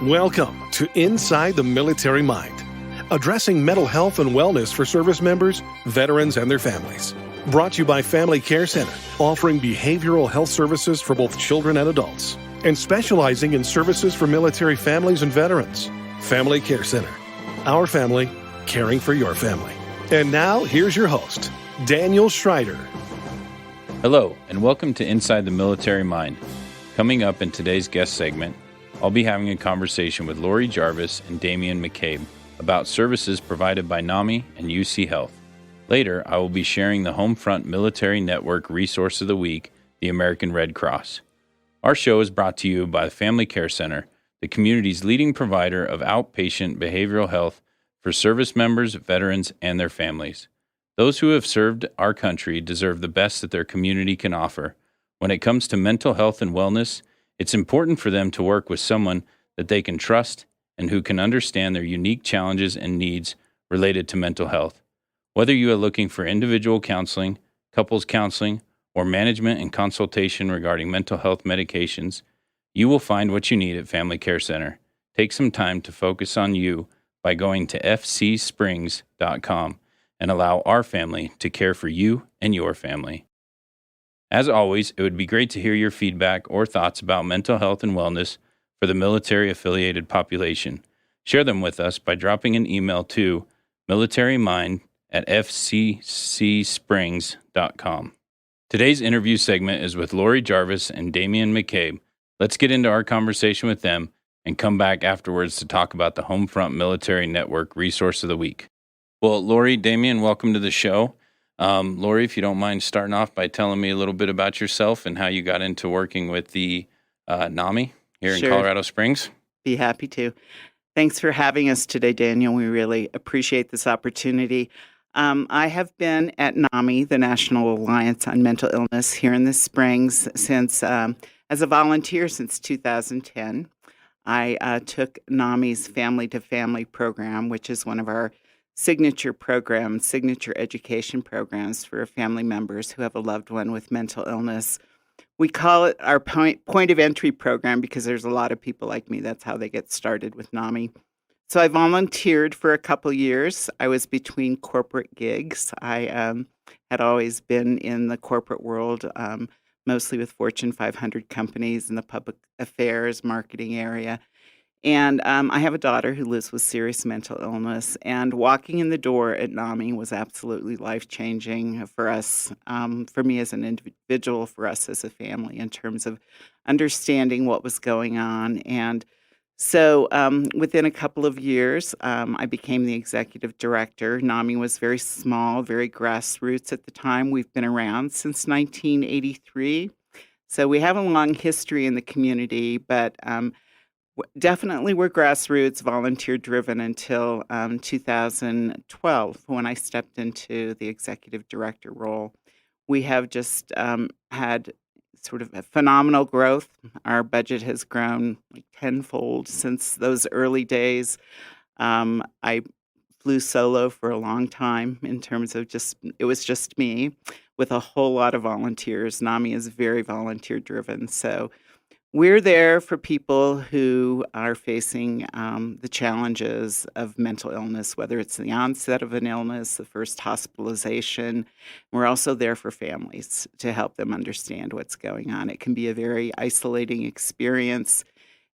Welcome to Inside the Military Mind, addressing mental health and wellness for service members, veterans, and their families. Brought to you by Family Care Center, offering behavioral health services for both children and adults, and specializing in services for military families and veterans. Family Care Center, our family, caring for your family. And now, here's your host, Daniel Schreider. Hello, and welcome to Inside the Military Mind. Coming up in today's guest segment, I'll be having a conversation with Lori Jarvis and Damian McCabe about services provided by Nami and UC Health. Later, I will be sharing the Homefront Military Network Resource of the Week, the American Red Cross. Our show is brought to you by the Family Care Center, the community's leading provider of outpatient behavioral health for service members, veterans, and their families. Those who have served our country deserve the best that their community can offer. When it comes to mental health and wellness, it's important for them to work with someone that they can trust and who can understand their unique challenges and needs related to mental health. Whether you are looking for individual counseling, couples counseling, or management and consultation regarding mental health medications, you will find what you need at Family Care Center. Take some time to focus on you by going to fcsprings.com and allow our family to care for you and your family. As always, it would be great to hear your feedback or thoughts about mental health and wellness for the military-affiliated population. Share them with us by dropping an email to militarymind@fccsprings.com. Today's interview segment is with Lori Jarvis and Damian McCabe. Let's get into our conversation with them and come back afterwards to talk about the Homefront Military Network Resource of the Week. Well, Lori, Damian, welcome to the show. Lori, if you don't mind starting off by telling me a little bit about yourself and how you got into working with the Nami here in Colorado Springs. Be happy to. Thanks for having us today, Daniel. We really appreciate this opportunity. I have been at Nami, the National Alliance on Mental Illness, here in the Springs since as a volunteer since 2010. I took Nami's Family to Family program, which is one of our signature education programs for family members who have a loved one with mental illness. We call it our point of entry program because there's a lot of people like me. That's how they get started with Nami. So I volunteered for a couple years. I was between corporate gigs. I had always been in the corporate world, mostly with Fortune 500 companies in the public affairs marketing area. And I have a daughter who lives with serious mental illness, and walking in the door at Nami was absolutely life-changing for us, for me as an individual, for us as a family, in terms of understanding what was going on. And so within a couple of years, I became the executive director. Nami was very small, very grassroots at the time. We've been around since 1983. So we have a long history in the community, but definitely we're grassroots, volunteer-driven until 2012 when I stepped into the executive director role. We have just had sort of a phenomenal growth. Our budget has grown like tenfold since those early days. I flew solo for a long time in terms of it was just me with a whole lot of volunteers. Nami is very volunteer-driven, so we're there for people who are facing the challenges of mental illness, whether it's the onset of an illness, the first hospitalization. We're also there for families to help them understand what's going on. It can be a very isolating experience,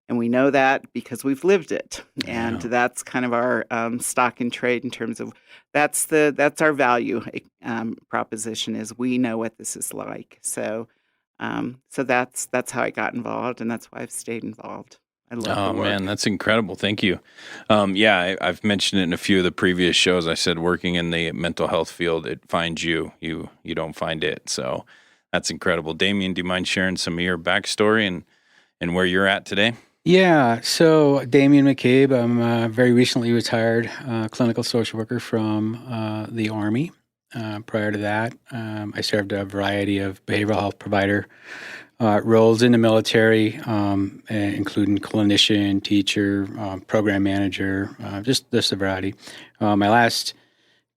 and we know that because we've lived it. Yeah. And that's kind of our stock and trade in terms of that's our value proposition is we know what this is like. So that's how I got involved, and that's why I've stayed involved. I love the work. Oh, man, that's incredible. Thank you. I've mentioned it in a few of the previous shows. I said working in the mental health field, it finds you. You don't find it. So that's incredible. Damian, do you mind sharing some of your backstory and where you're at today? Yeah, so Damian McCabe, I'm very recently retired clinical social worker from the Army. Prior to that, I served a variety of behavioral health provider roles in the military, including clinician, teacher, program manager, just a variety. My last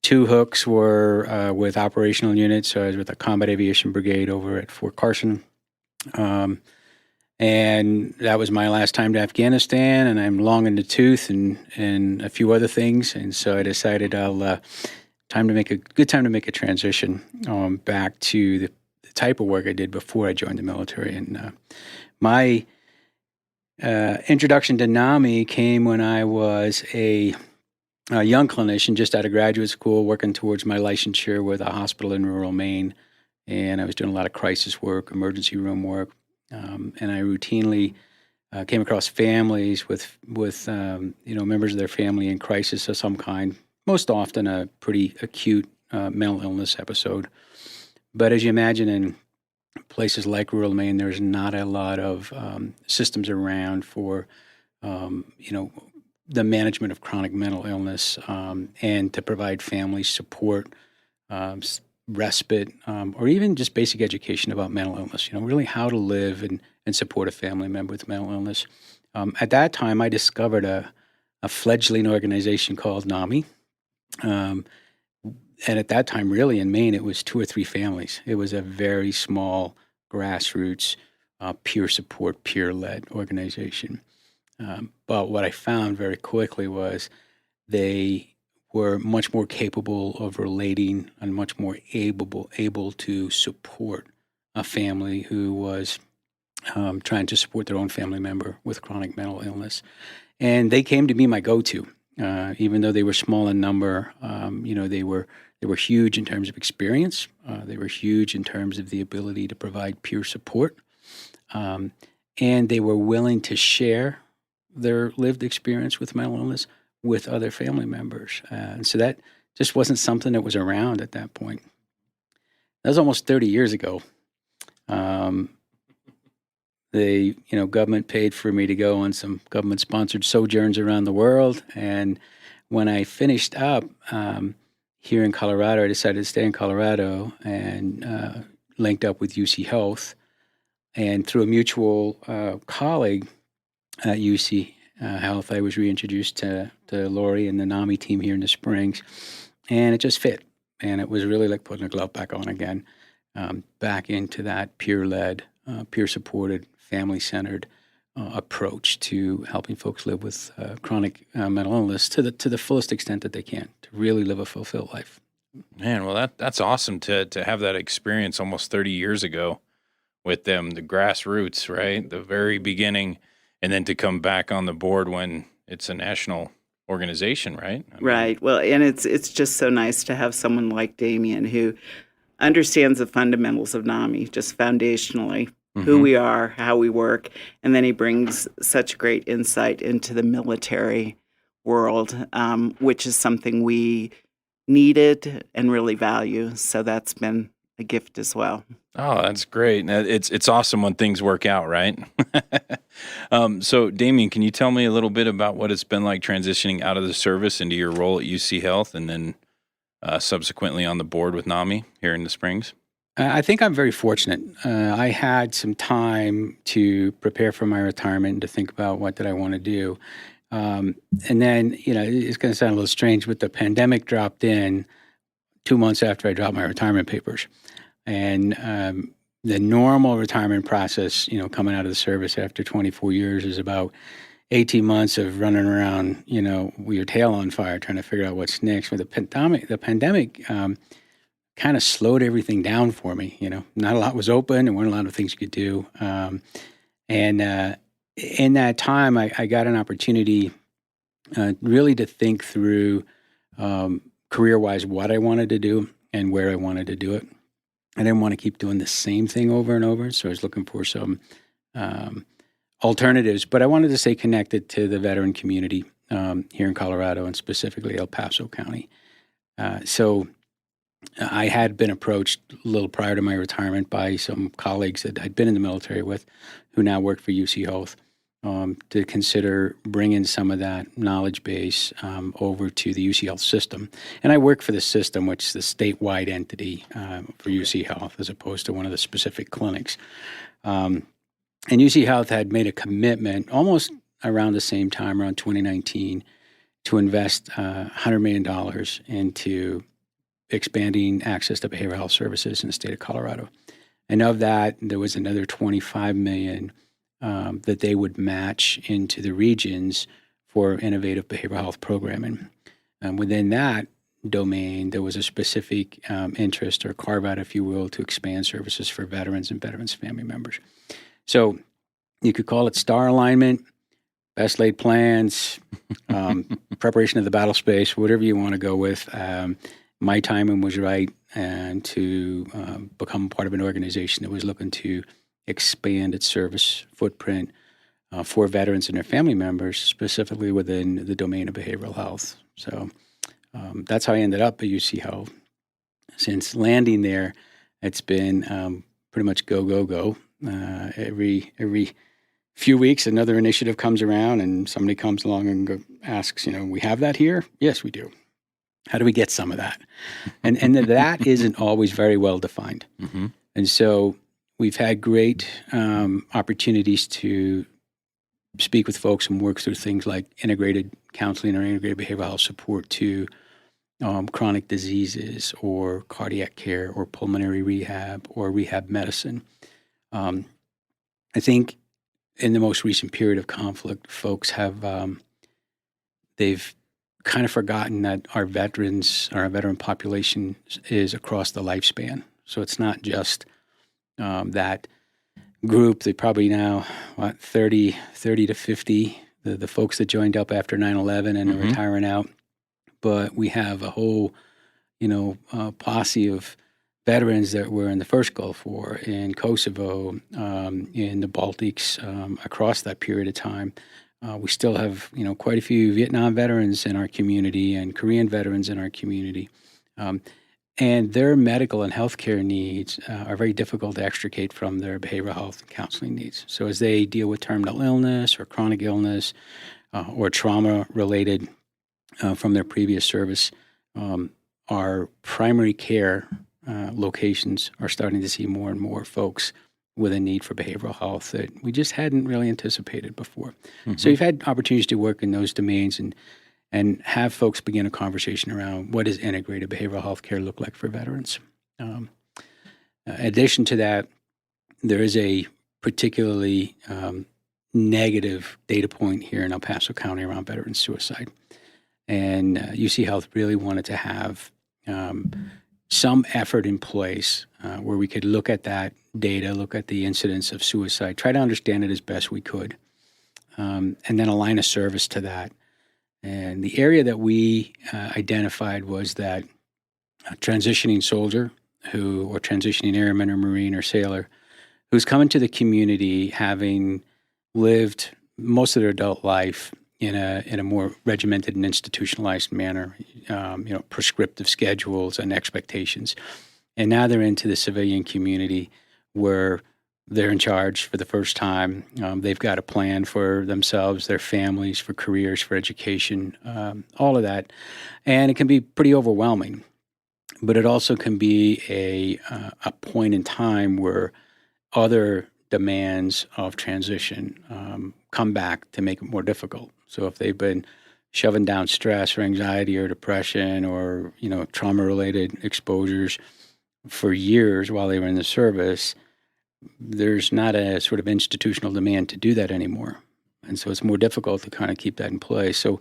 two hooks were with operational units. So I was with the Combat Aviation Brigade over at Fort Carson. And that was my last time to Afghanistan, and I'm long in the tooth and a few other things. And so I decided good time to make a transition back to the type of work I did before I joined the military. And my introduction to Nami came when I was a young clinician just out of graduate school, working towards my licensure with a hospital in rural Maine. And I was doing a lot of crisis work, emergency room work. And I routinely came across families with members of their family in crisis of some kind, most often a pretty acute mental illness episode. But as you imagine, in places like rural Maine, there's not a lot of systems around for, the management of chronic mental illness and to provide family support, respite, or even just basic education about mental illness, really how to live and support a family member with mental illness. At that time, I discovered a fledgling organization called Nami. And at that time, really, in Maine, it was 2 or 3 families. It was a very small, grassroots, peer support, peer-led organization. But what I found very quickly was they were much more capable of relating and much more able to support a family who was trying to support their own family member with chronic mental illness. And they came to be my go-to, even though they were small in number. They were huge in terms of experience. They were huge in terms of the ability to provide peer support. And they were willing to share their lived experience with mental illness with other family members. And so that just wasn't something that was around at that point. That was almost 30 years ago. Government paid for me to go on some government-sponsored sojourns around the world. And when I finished up here in Colorado, I decided to stay in Colorado and linked up with UC Health. And through a mutual colleague at UC Health, I was reintroduced to Lori and the Nami team here in the Springs, and it just fit. And it was really like putting a glove back on again, back into that peer-led, peer-supported, family-centered approach to helping folks live with chronic mental illness to the fullest extent that they can, to really live a fulfilled life. Man, well, that's awesome to have that experience almost 30 years ago with them, the grassroots, right? The very beginning, and then to come back on the board when it's a national organization, right? Right. Well, and it's just so nice to have someone like Damian who understands the fundamentals of NAMI, just foundationally, who we are, how we work, and then he brings such great insight into the military world, which is something we needed and really value. So that's been a gift as well. Oh, that's great. It's awesome when things work out, right? So, Damian, can you tell me a little bit about what it's been like transitioning out of the service into your role at UC Health and then subsequently on the board with Nami here in the Springs? I think I'm very fortunate. I had some time to prepare for my retirement and to think about what did I want to do. And then, it's going to sound a little strange, but the pandemic dropped in 2 months after I dropped my retirement papers. And the normal retirement process, coming out of the service after 24 years is about 18 months of running around, with your tail on fire, trying to figure out what's next. But the pandemic kind of slowed everything down for me. Not a lot was open. There weren't a lot of things you could do. And in that time, I got an opportunity really to think through career-wise what I wanted to do and where I wanted to do it. I didn't want to keep doing the same thing over and over, so I was looking for some alternatives. But I wanted to stay connected to the veteran community here in Colorado and specifically El Paso County. So I had been approached a little prior to my retirement by some colleagues that I'd been in the military with who now work for UC Health to consider bringing some of that knowledge base over to the UC Health system. And I work for the system, which is the statewide entity for UC Health, as opposed to one of the specific clinics. And UC Health had made a commitment almost around the same time, around 2019, to invest $100 million into expanding access to behavioral health services in the state of Colorado. And of that, there was another $25 million that they would match into the regions for innovative behavioral health programming. Within that domain, there was a specific interest or carve-out, if you will, to expand services for veterans and veterans' family members. So you could call it star alignment, best laid plans, preparation of the battle space, whatever you want to go with. My timing was right, and to become part of an organization that was looking to expand its service footprint for veterans and their family members, specifically within the domain of behavioral health. So that's how I ended up at UC Health. Since landing there, it's been pretty much go. Every few weeks, another initiative comes around, and somebody comes along and asks, we have that here? Yes, we do. How do we get some of that? And that isn't always very well defined. Mm-hmm. And so we've had great opportunities to speak with folks and work through things like integrated counseling or integrated behavioral health support to chronic diseases or cardiac care or pulmonary rehab or rehab medicine. I think in the most recent period of conflict, folks have, they've kind of forgotten that our veteran population is across the lifespan. So it's not just that group. They probably now, 30 to 50, the folks that joined up after 9/11 and are retiring out. But we have a whole, posse of veterans that were in the first Gulf War, in Kosovo, in the Baltics, across that period of time. We still have, quite a few Vietnam veterans in our community and Korean veterans in our community. And their medical and healthcare needs are very difficult to extricate from their behavioral health and counseling needs. So as they deal with terminal illness or chronic illness or trauma related from their previous service, our primary care locations are starting to see more and more folks with a need for behavioral health that we just hadn't really anticipated before. Mm-hmm. So we've had opportunities to work in those domains and have folks begin a conversation around what does integrated behavioral health care look like for veterans. In addition to that, there is a particularly negative data point here in El Paso County around veteran suicide. And UC Health really wanted to have some effort in place where we could look at that data, look at the incidence of suicide, try to understand it as best we could, and then align a service to that. And the area that we identified was that a transitioning soldier or transitioning airman or Marine or sailor who's come into the community having lived most of their adult life in a more regimented and institutionalized manner, prescriptive schedules and expectations. And now they're into the civilian community where they're in charge for the first time. They've got a plan for themselves, their families, for careers, for education, all of that. And it can be pretty overwhelming. But it also can be a point in time where other demands of transition come back to make it more difficult. So if they've been shoving down stress or anxiety or depression or, trauma-related exposures for years while they were in the service, there's not a sort of institutional demand to do that anymore. And so it's more difficult to kind of keep that in place. So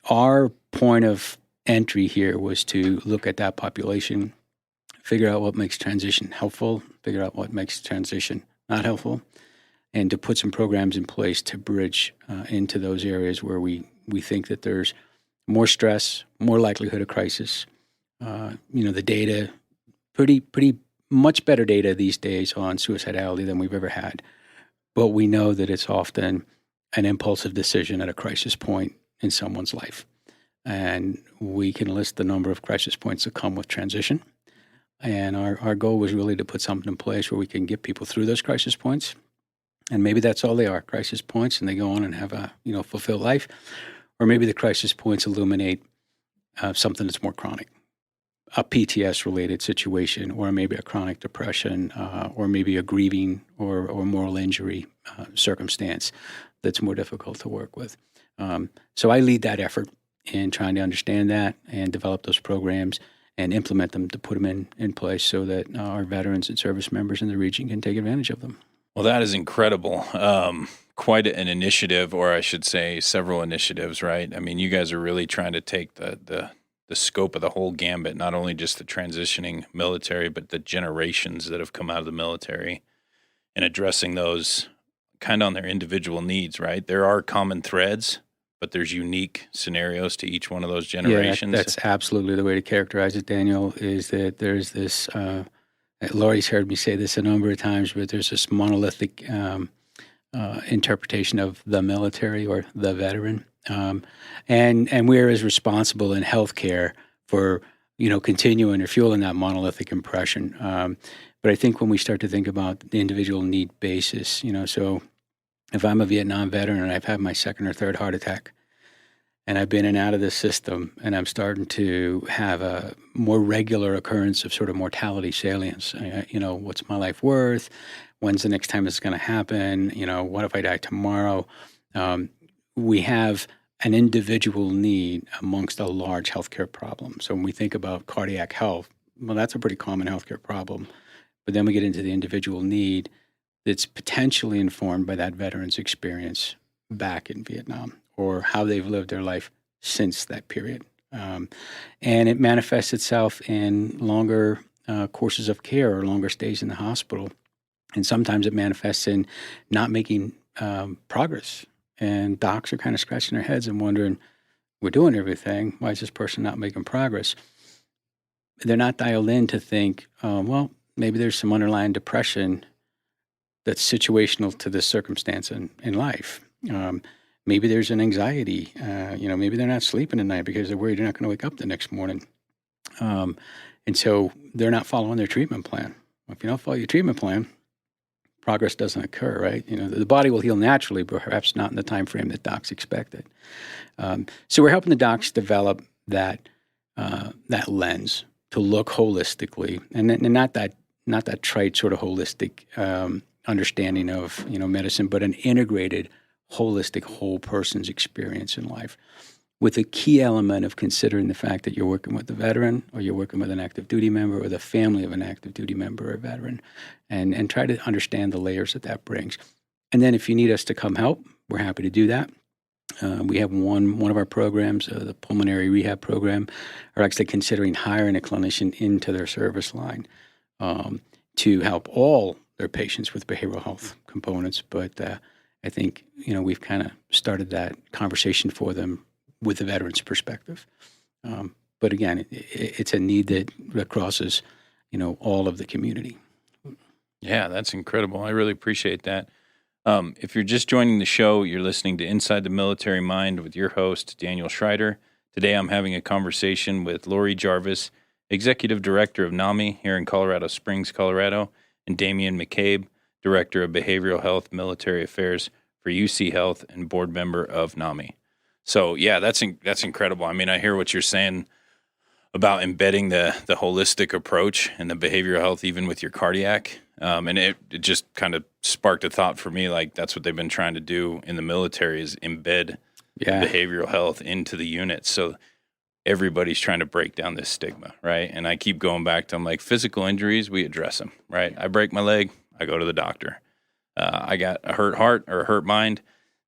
our point of entry here was to look at that population, figure out what makes transition helpful, figure out what makes transition not helpful, and to put some programs in place to bridge into those areas where we think that there's more stress, more likelihood of crisis. The data, pretty much better data these days on suicidality than we've ever had. But we know that it's often an impulsive decision at a crisis point in someone's life. And we can list the number of crisis points that come with transition. And our goal was really to put something in place where we can get people through those crisis points. And maybe that's all they are, crisis points, and they go on and have a fulfilled life. Or maybe the crisis points illuminate something that's more chronic, a PTS-related situation, or maybe a chronic depression, or maybe a grieving or moral injury circumstance that's more difficult to work with. So I lead that effort in trying to understand that and develop those programs and implement them to put them in place so that our veterans and service members in the region can take advantage of them. Well, that is incredible. Quite an initiative, or I should say several initiatives, right? I mean, you guys are really trying to take the scope of the whole gambit, not only just the transitioning military, but the generations that have come out of the military and addressing those kind of on their individual needs, right? There are common threads, but there's unique scenarios to each one of those generations. Yeah, that's absolutely the way to characterize it, Daniel, is that there's this, Lori's heard me say this a number of times, but there's this monolithic interpretation of the military or the veteran. And we're as responsible in healthcare for, continuing or fueling that monolithic impression. But I think when we start to think about the individual need basis, so if I'm a Vietnam veteran and I've had my second or third heart attack, and I've been in and out of the system, and I'm starting to have a more regular occurrence of sort of mortality salience. What's my life worth? When's the next time this is going to happen? What if I die tomorrow? We have an individual need amongst a large healthcare problem. So when we think about cardiac health, well, that's a pretty common healthcare problem. But then we get into the individual need that's potentially informed by that veteran's experience back in Vietnam, or how they've lived their life since that period. And it manifests itself in longer courses of care or longer stays in the hospital. And sometimes it manifests in not making progress. And docs are kind of scratching their heads and wondering, we're doing everything. Why is this person not making progress? They're not dialed in to think, well, maybe there's some underlying depression that's situational to this circumstance in life. Maybe there's an anxiety. Maybe they're not sleeping at night because they're worried they're not going to wake up the next morning. And so they're not following their treatment plan. If you don't follow your treatment plan, progress doesn't occur, right? The body will heal naturally, but perhaps not in the time frame that docs expected. So we're helping the docs develop that lens to look holistically, and not that trite sort of holistic understanding of medicine, but an integrated, holistic, whole person's experience in life, with a key element of considering the fact that you're working with a veteran, or you're working with an active duty member, or the family of an active duty member or veteran, and try to understand the layers that brings. And then if you need us to come help, we're happy to do that. We have one of our programs, the pulmonary rehab program, are actually considering hiring a clinician into their service line to help all their patients with behavioral health components. But I think, we've kind of started that conversation for them with the veteran's perspective. But again, it's a need that crosses, all of the community. Yeah, that's incredible. I really appreciate that. If you're just joining the show, you're listening to Inside the Military Mind with your host, Daniel Schreider. Today I'm having a conversation with Lori Jarvis, Executive Director of Nami here in Colorado Springs, Colorado, and Damian McCabe, Director of Behavioral Health Military Affairs for UC Health and board member of Nami. So, yeah, that's incredible. I mean, I hear what you're saying about embedding the holistic approach and the behavioral health, even with your cardiac. And it just kind of sparked a thought for me, like that's what they've been trying to do in the military, is embed behavioral health into the unit. So everybody's trying to break down this stigma, right? And I keep going back to, I'm like, physical injuries, we address them, right? I break my leg, I go to the doctor. I got a hurt heart or a hurt mind,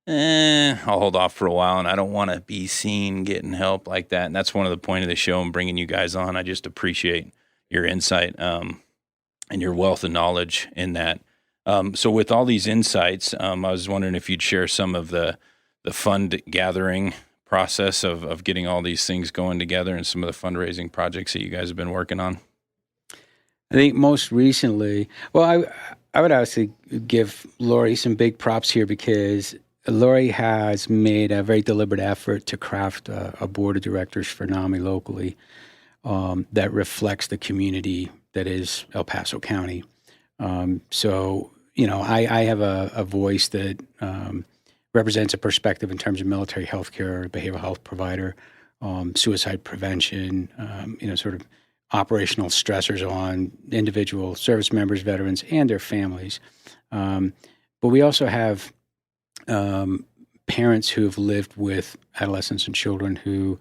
I'll hold off for a while, and I don't want to be seen getting help like that. And that's one of the point of the show and bringing you guys on. I just appreciate your insight and your wealth of knowledge in that. So with all these insights, I was wondering if you'd share some of the fund gathering process of getting all these things going together and some of the fundraising projects that you guys have been working on. I think most recently, well, I would actually give Lori some big props here, because Lori has made a very deliberate effort to craft a board of directors for NAMI locally that reflects the community that is El Paso County. So, I have a voice that represents a perspective in terms of military healthcare, behavioral health provider, suicide prevention, sort of operational stressors on individual service members, veterans, and their families. But we also have parents who have lived with adolescents and children who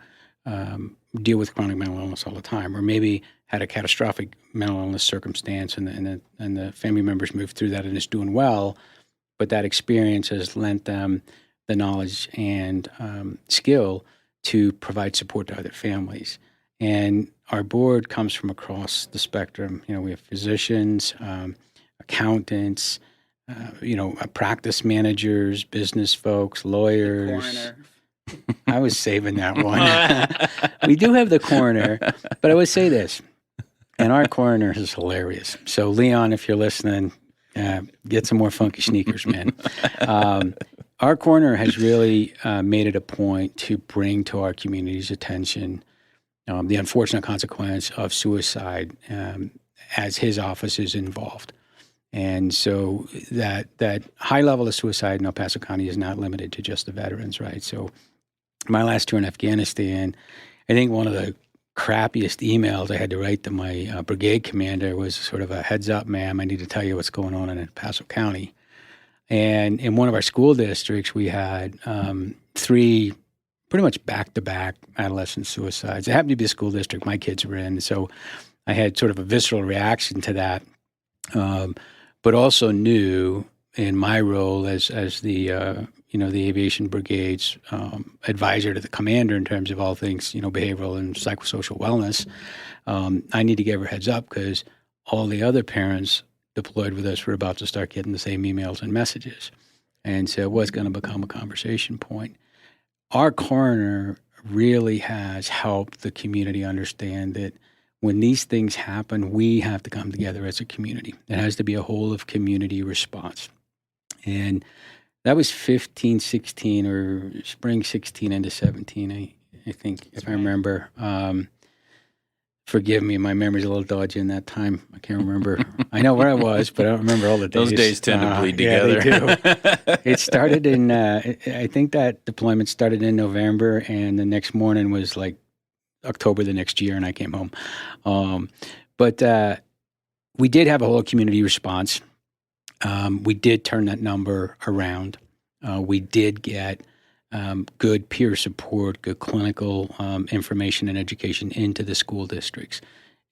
deal with chronic mental illness all the time, or maybe had a catastrophic mental illness circumstance, and the family members moved through that and is doing well. But that experience has lent them the knowledge and skill to provide support to other families. And our board comes from across the spectrum. We have physicians, accountants, practice managers, business folks, lawyers. I was saving that one. We do have the coroner, but I would say this, and our coroner is hilarious. So Leon, if you're listening, get some more funky sneakers, man. Our coroner has really made it a point to bring to our community's attention the unfortunate consequence of suicide as his office is involved. And so that high level of suicide in El Paso County is not limited to just the veterans, right? So my last tour in Afghanistan, I think one of the crappiest emails I had to write to my brigade commander was sort of a heads up, ma'am, I need to tell you what's going on in El Paso County. And in one of our school districts, we had 3 pretty much back-to-back adolescent suicides. It happened to be a school district my kids were in, so I had sort of a visceral reaction to that, but also knew in my role as the the aviation brigade's advisor to the commander in terms of all things behavioral and psychosocial wellness, I need to give her heads up because all the other parents deployed with us were about to start getting the same emails and messages, and so it was going to become a conversation point. Our coroner really has helped the community understand that when these things happen, we have to come together as a community. It has to be a whole of community response. And that was 15, 16, or spring 16 into 17, I think, if I remember. Forgive me, my memory's a little dodgy in that time. I can't remember. I know where I was, but I don't remember all the days. Those days tend to bleed together. Yeah, they do. It started in, I think that deployment started in November, and the next morning was like October the next year, and I came home. But we did have a whole community response. We did turn that number around. We did get good peer support, good clinical information and education into the school districts.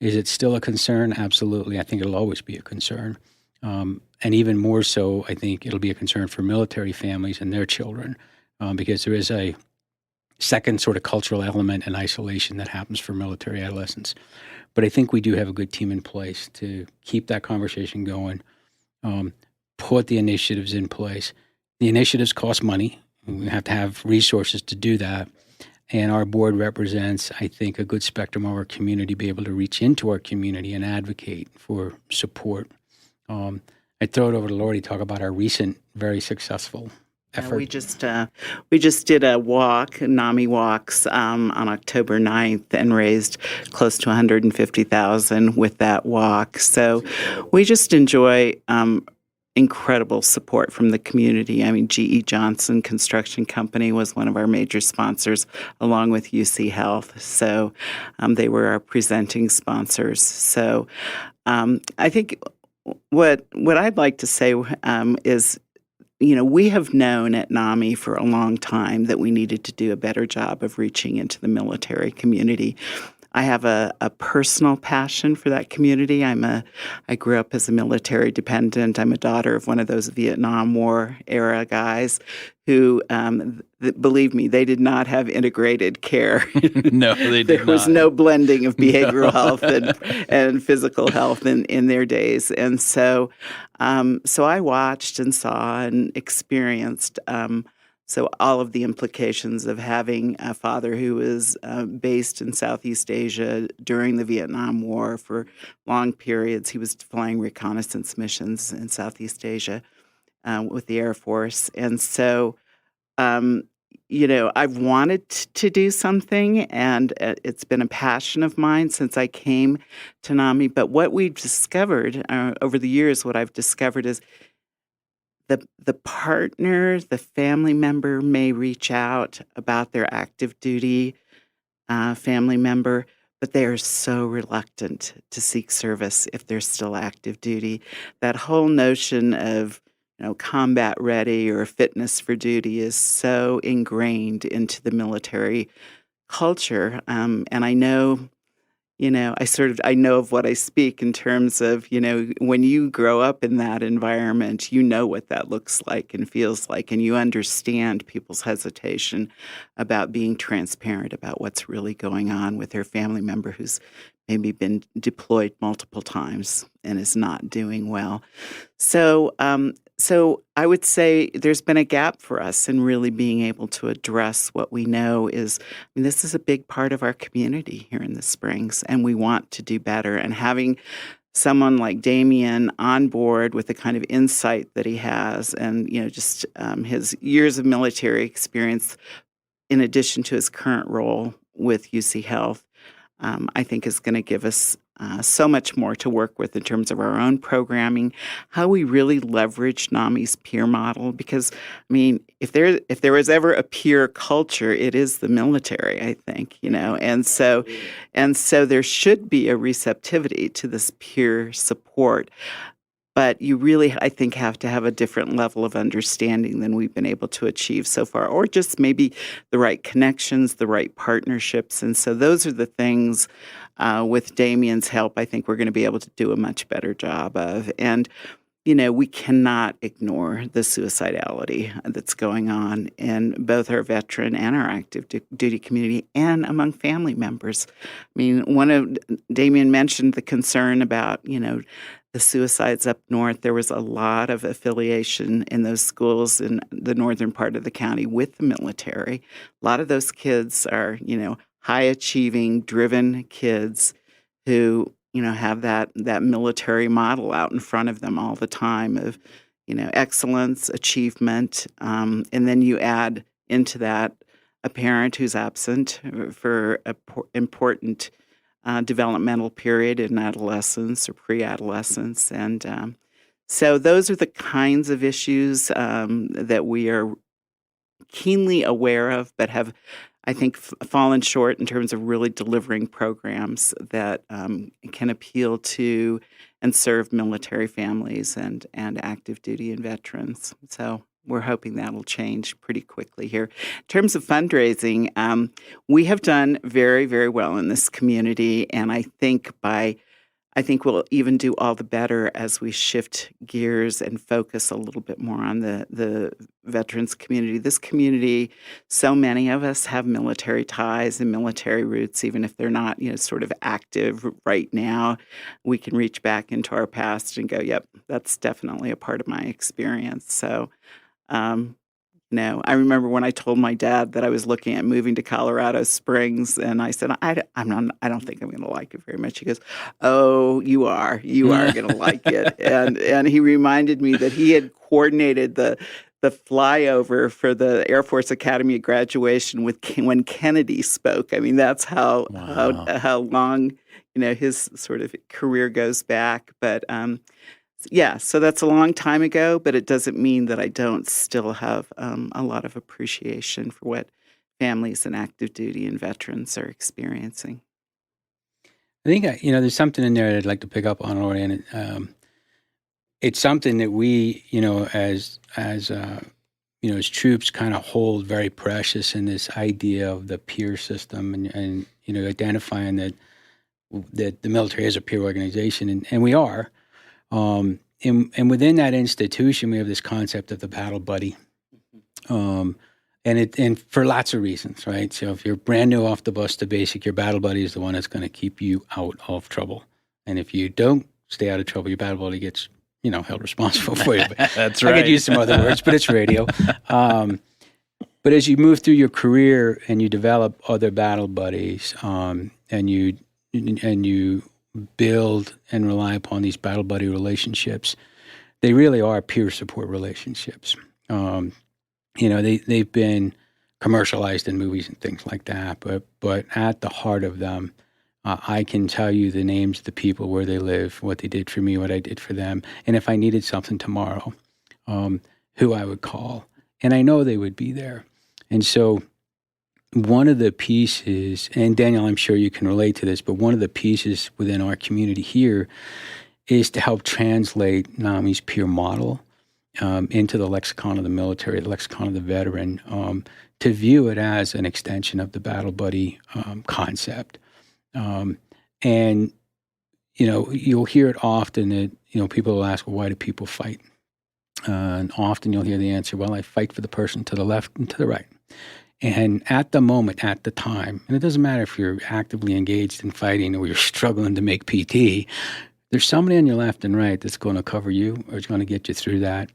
Is it still a concern? Absolutely. I think it'll always be a concern. And even more so, I think it'll be a concern for military families and their children because there is a second sort of cultural element and isolation that happens for military adolescents. But I think we do have a good team in place to keep that conversation going, put the initiatives in place. The initiatives cost money. We have to have resources to do that. And our board represents, I think, a good spectrum of our community, be able to reach into our community and advocate for support. I throw it over to Lori to talk about our recent, very successful effort. We just did a walk, Nami walks, on October 9th and raised close to $150,000 with that walk. So we just enjoy incredible support from the community. I mean, G.E. Johnson Construction Company was one of our major sponsors, along with UC Health. So they were our presenting sponsors. So I think what I'd like to say is, we have known at NAMI for a long time that we needed to do a better job of reaching into the military community. I have a personal passion for that community. I grew up as a military dependent. I'm a daughter of one of those Vietnam War era guys who, believe me, they did not have integrated care. No, they did There was no blending of behavioral health and physical health in their days. And so I watched and saw and experienced so all of the implications of having a father who was based in Southeast Asia during the Vietnam War for long periods. He was flying reconnaissance missions in Southeast Asia with the Air Force. And so, I've wanted to do something, and it's been a passion of mine since I came to NAMI. But what we've discovered over the years, what I've discovered is the partner, the family member may reach out about their active duty family member, but they are so reluctant to seek service if they're still active duty. That whole notion of combat ready or fitness for duty is so ingrained into the military culture. And I know I know of what I speak in terms of, when you grow up in that environment, you know what that looks like and feels like, and you understand people's hesitation about being transparent about what's really going on with their family member who's maybe been deployed multiple times and is not doing well. So I would say there's been a gap for us in really being able to address what we know is, this is a big part of our community here in the Springs, and we want to do better. And having someone like Damian on board with the kind of insight that he has and, just his years of military experience in addition to his current role with UC Health, I think is going to give us so much more to work with in terms of our own programming, how we really leverage Nami's peer model. Because, if there was ever a peer culture, it is the military, I think, and so there should be a receptivity to this peer support. But you really, I think, have to have a different level of understanding than we've been able to achieve so far, or just maybe the right connections, the right partnerships. And so those are the things with Damian's help, I think we're going to be able to do a much better job of. And, we cannot ignore the suicidality that's going on in both our veteran and our active duty community and among family members. Damian mentioned the concern about, the suicides up north. There was a lot of affiliation in those schools in the northern part of the county with the military. A lot of those kids are, high-achieving, driven kids who, have that military model out in front of them all the time of, excellence, achievement, and then you add into that a parent who's absent for an important developmental period in adolescence or pre-adolescence. And so those are the kinds of issues that we are keenly aware of, but have, I think, fallen short in terms of really delivering programs that can appeal to and serve military families and active duty and veterans. So we're hoping that'll change pretty quickly here. In terms of fundraising, we have done very, very well in this community, and I think we'll even do all the better as we shift gears and focus a little bit more on the veterans community. This community, so many of us have military ties and military roots, even if they're not, sort of active right now. We can reach back into our past and go, yep, that's definitely a part of my experience. So, I remember when I told my dad that I was looking at moving to Colorado Springs, and I said, I don't think I'm going to like it very much. He goes, oh, you are going to like it. And he reminded me that he had coordinated the flyover for the Air Force Academy graduation when Kennedy spoke. That's how long, his sort of career goes back. But, yeah, so that's a long time ago, but it doesn't mean that I don't still have a lot of appreciation for what families and active duty and veterans are experiencing. I think, there's something in there that I'd like to pick up on, Lori, and it's something that we, as troops kind of hold very precious in this idea of the peer system and identifying that the military is a peer organization, and we are. And within that institution, we have this concept of the battle buddy, and for lots of reasons, right? So if you're brand new off the bus to basic, your battle buddy is the one that's going to keep you out of trouble. And if you don't stay out of trouble, your battle buddy gets, held responsible for you. That's right. I could use some other words, but it's radio. But as you move through your career and you develop other battle buddies, and you build and rely upon these battle buddy relationships, they really are peer support relationships. They've been commercialized in movies and things like that, but at the heart of them, I can tell you the names of the people, where they live, what they did for me, what I did for them, and if I needed something tomorrow, who I would call, and I know they would be there. And so one of the pieces, and Daniel, I'm sure you can relate to this, but one of the pieces within our community here is to help translate Nami's peer model into the lexicon of the military, the lexicon of the veteran, to view it as an extension of the battle buddy concept. And And, you'll hear it often that, people will ask, well, why do people fight? And often you'll hear the answer, well, I fight for the person to the left and to the right. And at the moment, at the time, and it doesn't matter if you're actively engaged in fighting or you're struggling to make PT, there's somebody on your left and right that's going to cover you or is going to get you through that.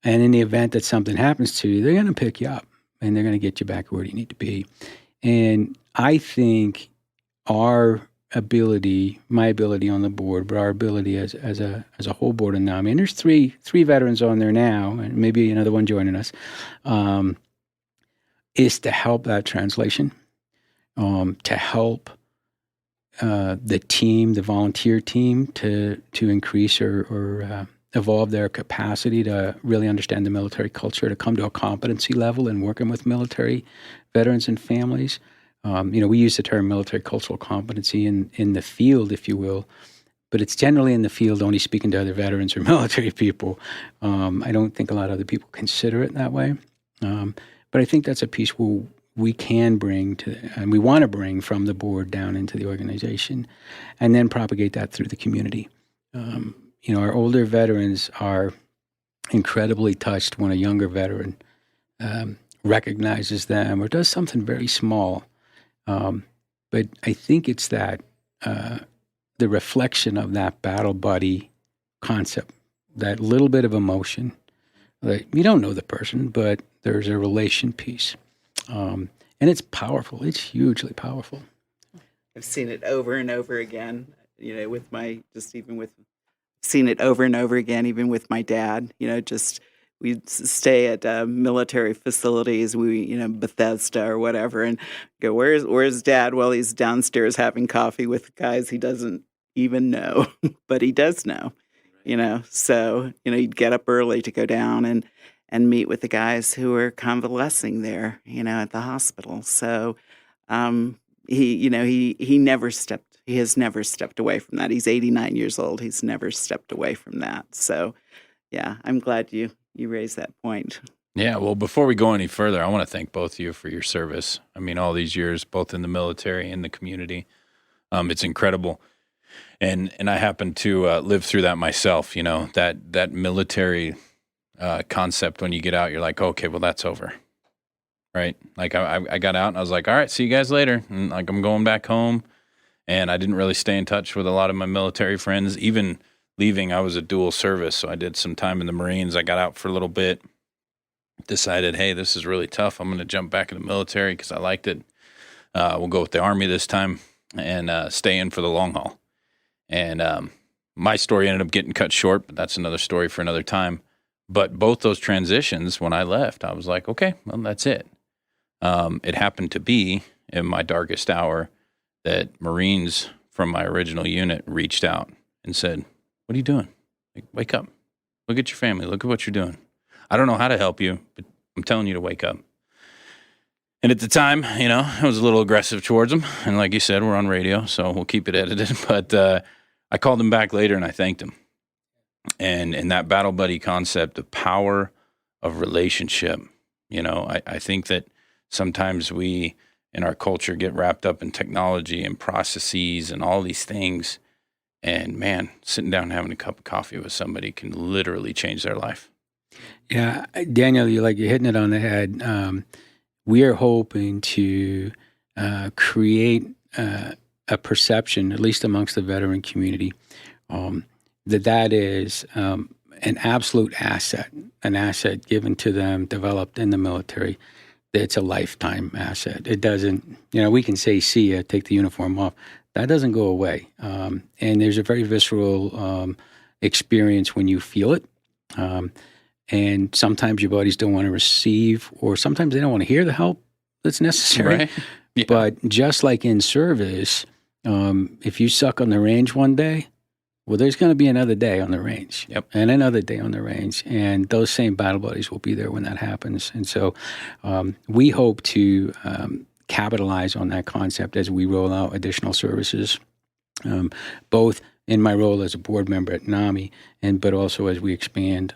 And in the event that something happens to you, they're going to pick you up and they're going to get you back where you need to be. And I think my ability on the board, but our ability as a whole board in Nami, and there's three veterans on there now, and maybe another one joining us, is to help that translation, to help the team, the volunteer team, to increase or evolve their capacity to really understand the military culture, to come to a competency level in working with military veterans and families. We use the term military cultural competency in the field, if you will, but it's generally in the field only speaking to other veterans or military people. I don't think a lot of other people consider it that way. But I think that's a piece we can bring and we want to bring from the board down into the organization and then propagate that through the community. Our older veterans are incredibly touched when a younger veteran recognizes them or does something very small. But I think it's that the reflection of that battle buddy concept, that little bit of emotion. Like, you don't know the person, but there's a relation piece. And it's powerful. It's hugely powerful. I've seen it over and over again, seen it over and over again, even with my dad, we stay at military facilities, Bethesda or whatever, and go, where's Dad? Well, he's downstairs having coffee with guys he doesn't even know, but he does know, So, he'd get up early to go down and meet with the guys who are convalescing there, at the hospital. So he has never stepped away from that. He's 89 years old. He's never stepped away from that. So, yeah, I'm glad you raised that point. Yeah, well, before we go any further, I want to thank both of you for your service. I mean, all these years, both in the military and the community. It's incredible. And I happen to live through that myself, that military concept. When you get out, you're like, okay, well, that's over, right? Like I got out and I was like, all right, see you guys later. And like, I'm going back home. And I didn't really stay in touch with a lot of my military friends. Even leaving, I was a dual service, so I did some time in the Marines. I got out for a little bit, decided, hey, this is really tough. I'm going to jump back in the military because I liked it. We'll go with the Army this time and stay in for the long haul. And my story ended up getting cut short, but that's another story for another time. But both those transitions, when I left, I was like, okay, well, that's it. It happened to be in my darkest hour that Marines from my original unit reached out and said, what are you doing? Like, wake up. Look at your family. Look at what you're doing. I don't know how to help you, but I'm telling you to wake up. And at the time, I was a little aggressive towards them. And like you said, we're on radio, so we'll keep it edited. But I called him back later and I thanked him. And that battle buddy concept, the power of relationship, I think that sometimes we in our culture get wrapped up in technology and processes and all these things. And man, sitting down and having a cup of coffee with somebody can literally change their life. Yeah, Daniel, you're hitting it on the head. We are hoping to create a perception, at least amongst the veteran community, that is an absolute asset, an asset given to them, developed in the military. It's a lifetime asset. It doesn't, we can say, see ya, take the uniform off. That doesn't go away. And there's a very visceral experience when you feel it. And sometimes your buddies don't want to receive, or sometimes they don't want to hear the help that's necessary. Right. Yeah. But just like in service, if you suck on the range one day, well, there's going to be another day on the range. Yep. And another day on the range. And those same battle buddies will be there when that happens. And so we hope to capitalize on that concept as we roll out additional services, both in my role as a board member at Nami, but also as we expand,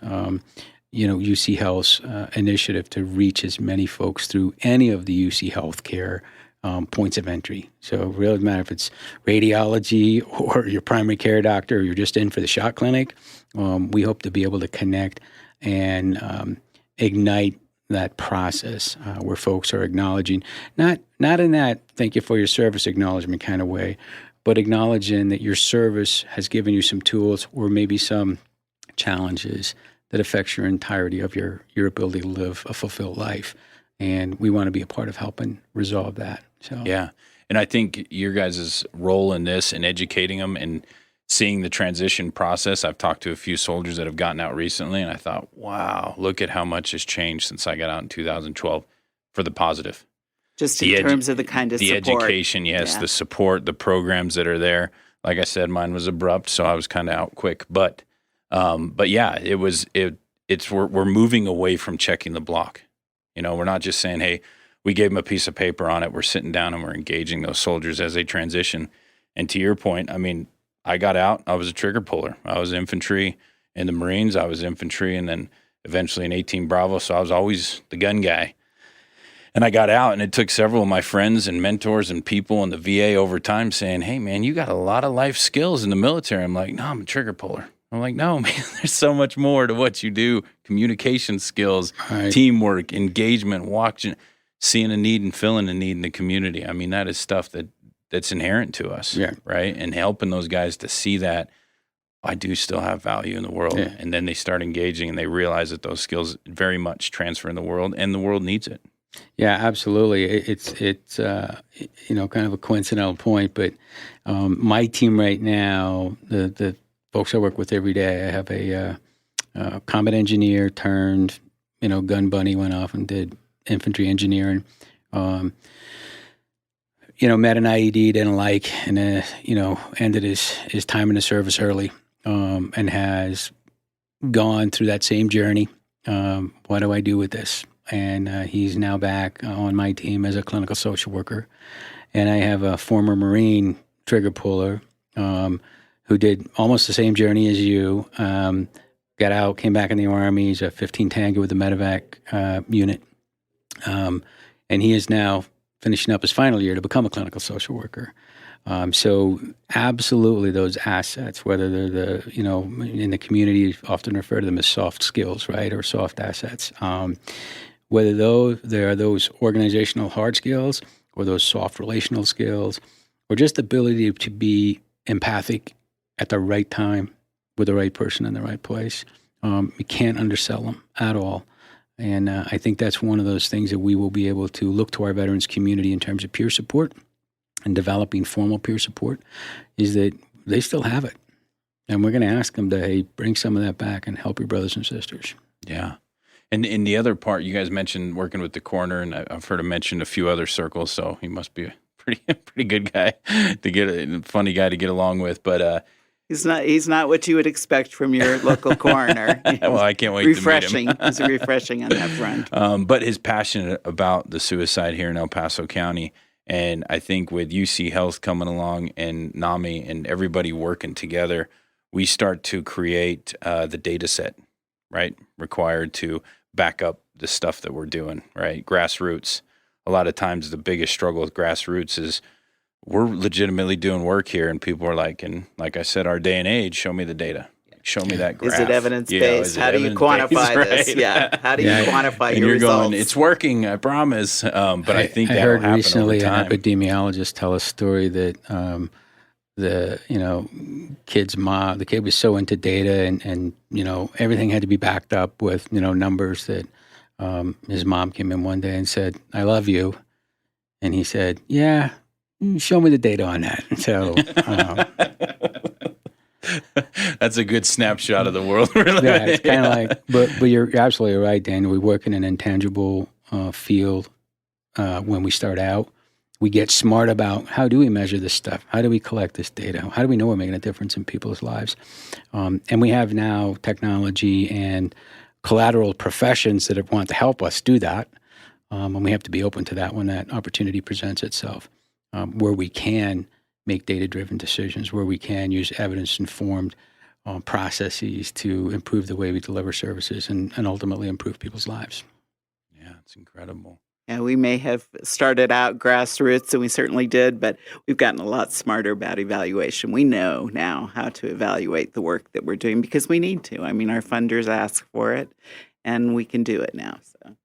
UC Health's initiative to reach as many folks through any of the UC healthcare points of entry. So it really doesn't matter if it's radiology or your primary care doctor, or you're just in for the shot clinic. We hope to be able to connect and ignite that process where folks are acknowledging, not in that thank you for your service acknowledgement kind of way, but acknowledging that your service has given you some tools or maybe some challenges that affects your entirety of your ability to live a fulfilled life. And we want to be a part of helping resolve that. So Yeah. And I think your guys' role in this and educating them and seeing the transition process. I've talked to a few soldiers that have gotten out recently, and I thought, wow, look at how much has changed since I got out in 2012 for the positive. Just in terms of the kind of the support. Education, yes, the support, the programs that are there. Like I said, mine was abrupt, so I was kind of out quick. But yeah, we're moving away from checking the block. You know, we're not just saying, hey, we gave them a piece of paper on it. We're sitting down and we're engaging those soldiers as they transition. And to your point, I mean, I got out. I was a trigger puller. I was infantry in the Marines. I was infantry, and then eventually in 18 Bravo. So I was always the gun guy. And I got out, and it took several of my friends and mentors and people in the VA over time saying, hey, man, you got a lot of life skills in the military. I'm like, no, I'm a trigger puller. I'm like, no, man, there's so much more to what you do. Communication skills, teamwork, engagement, watching, seeing a need and filling a need in the community. I mean, that is stuff that's inherent to us, right? And helping those guys to see that I do still have value in the world. Yeah. And then they start engaging and they realize that those skills very much transfer in the world, and the world needs it. Yeah, absolutely. It's kind of a coincidental point, but my team right now, the folks I work with every day, I have a combat engineer turned, gun bunny, went off and did infantry engineering. Met an IED, didn't like, and ended his time in the service early, and has gone through that same journey. What do I do with this? And he's now back on my team as a clinical social worker. And I have a former Marine trigger puller who did almost the same journey as you, got out, came back in the Army. He's a 15 Tango with the medevac unit. And he is now finishing up his final year to become a clinical social worker. So absolutely those assets, whether they're in the community, often refer to them as soft skills, right, or soft assets. Whether there are those organizational hard skills or those soft relational skills, or just the ability to be empathic at the right time with the right person in the right place. You can't undersell them at all. And I think that's one of those things that we will be able to look to our veterans community in terms of peer support and developing formal peer support, is that they still have it. And we're going to ask them to, hey, bring some of that back and help your brothers and sisters. Yeah. And in the other part, you guys mentioned working with the coroner, and I've heard him mention a few other circles, so he must be a pretty good guy funny guy to get along with. But he's not what you would expect from your local coroner. Well, I can't wait refreshing. to meet him. He's refreshing on that front. But he's passionate about the suicide here in El Paso County. And I think with UC Health coming along and Nami and everybody working together, we start to create the data set, right, required to back up the stuff that we're doing, right? Grassroots. A lot of times the biggest struggle with grassroots is we're legitimately doing work here, and people are like, and like I said, our day and age, show me the data. Show me that graph. Is it evidence-based? How do you quantify this? Right? Yeah. How do you quantify and your you're results? Going, it's working, I promise. But I think I that heard happen recently over an time. epidemiologist tell a story that the kid was so into data and everything had to be backed up with numbers that his mom came in one day and said, "I love you," and he said, "Yeah, show me the data on that." So. That's a good snapshot of the world, really. Yeah, it's kind of like, but you're absolutely right, Daniel. We work in an intangible field when we start out. We get smart about how do we measure this stuff? How do we collect this data? How do we know we're making a difference in people's lives? And we have now technology and collateral professions that want to help us do that. And we have to be open to that when that opportunity presents itself, where we can make data-driven decisions, where we can use evidence-informed processes to improve the way we deliver services and ultimately improve people's lives. Yeah, it's incredible. Yeah, we may have started out grassroots, and we certainly did, but we've gotten a lot smarter about evaluation. We know now how to evaluate the work that we're doing because we need to. I mean, our funders ask for it, and we can do it now. So.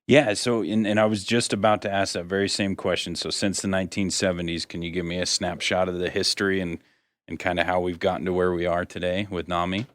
Yeah, so and I was just about to ask that very same question. So since the 1970s, can you give me a snapshot of the history and kind of how we've gotten to where we are today with NAMI?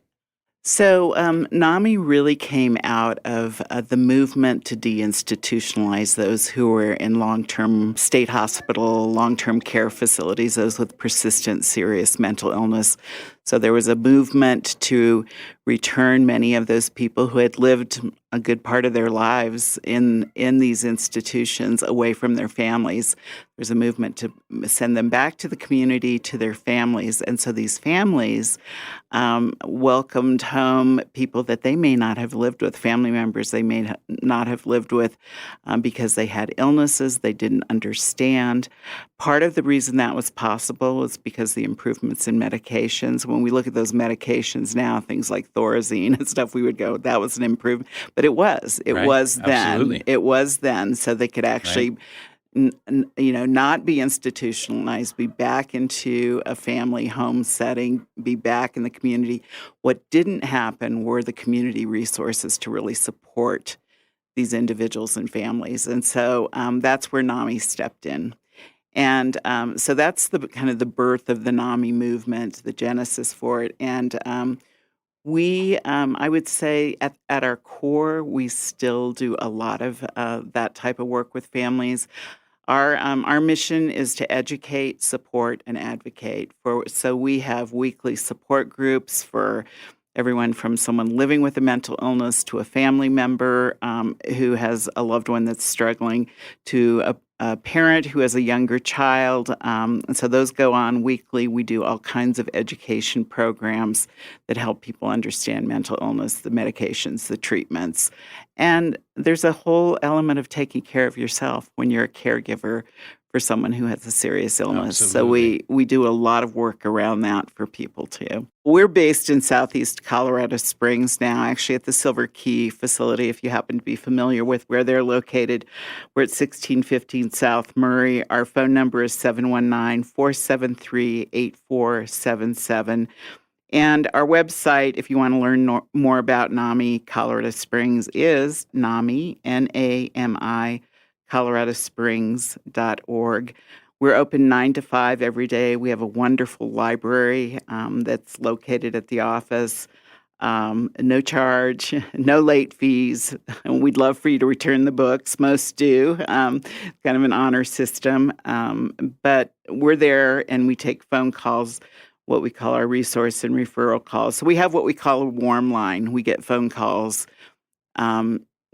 So, NAMI really came out of the movement to deinstitutionalize those who were in long-term state hospital, long-term care facilities, those with persistent serious mental illness. So there was a movement to return many of those people who had lived a good part of their lives in these institutions away from their families. There's a movement to send them back to the community, to their families. And so these families welcomed home people that they may not have lived with, family members they may not have lived with because they had illnesses they didn't understand. Part of the reason that was possible was because the improvements in medications. When we look at those medications now, things like Thorazine and stuff, we would go, that was an improvement. But it was. It Right. was then. Absolutely. It was then. So they could actually not be institutionalized, be back into a family home setting, be back in the community. What didn't happen were the community resources to really support these individuals and families. And so that's where NAMI stepped in. And so that's the kind of the birth of the NAMI movement, the genesis for it. And we, I would say at our core, we still do a lot of that type of work with families. Our mission is to educate, support, and advocate for. So we have weekly support groups for everyone from someone living with a mental illness to a family member who has a loved one that's struggling to a parent who has a younger child. And so those go on weekly. We do all kinds of education programs that help people understand mental illness, the medications, the treatments. And there's a whole element of taking care of yourself when you're a caregiver for someone who has a serious illness. Absolutely. So we do a lot of work around that for people too. We're based in Southeast Colorado Springs now, actually at the Silver Key facility, if you happen to be familiar with where they're located. We're at 1615 South Murray. Our phone number is 719-473-8477. And our website, if you want to learn more about NAMI Colorado Springs, is NAMI, N-A-M-I, coloradosprings.org. We're open 9 to 5 every day. We have a wonderful library that's located at the office. No charge, no late fees. We'd love for you to return the books. Most do. Kind of an honor system. But we're there and we take phone calls, what we call our resource and referral calls. So we have what we call a warm line. We get phone calls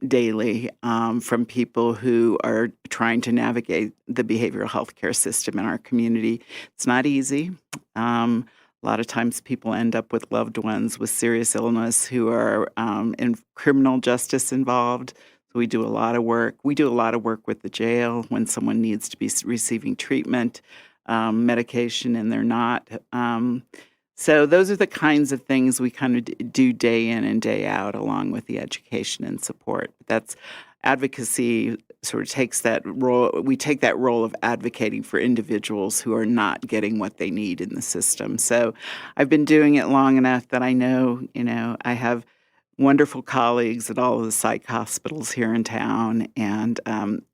daily from people who are trying to navigate the behavioral health care system in our community. It's not easy. A lot of times people end up with loved ones with serious illness who are in criminal justice involved. So we do a lot of work. We do a lot of work with the jail when someone needs to be receiving treatment, medication, and they're not. So those are the kinds of things we kind of do day in and day out, along with the education and support. That's advocacy sort of takes that role. We take that role of advocating for individuals who are not getting what they need in the system. So I've been doing it long enough that I know, I have wonderful colleagues at all of the psych hospitals here in town and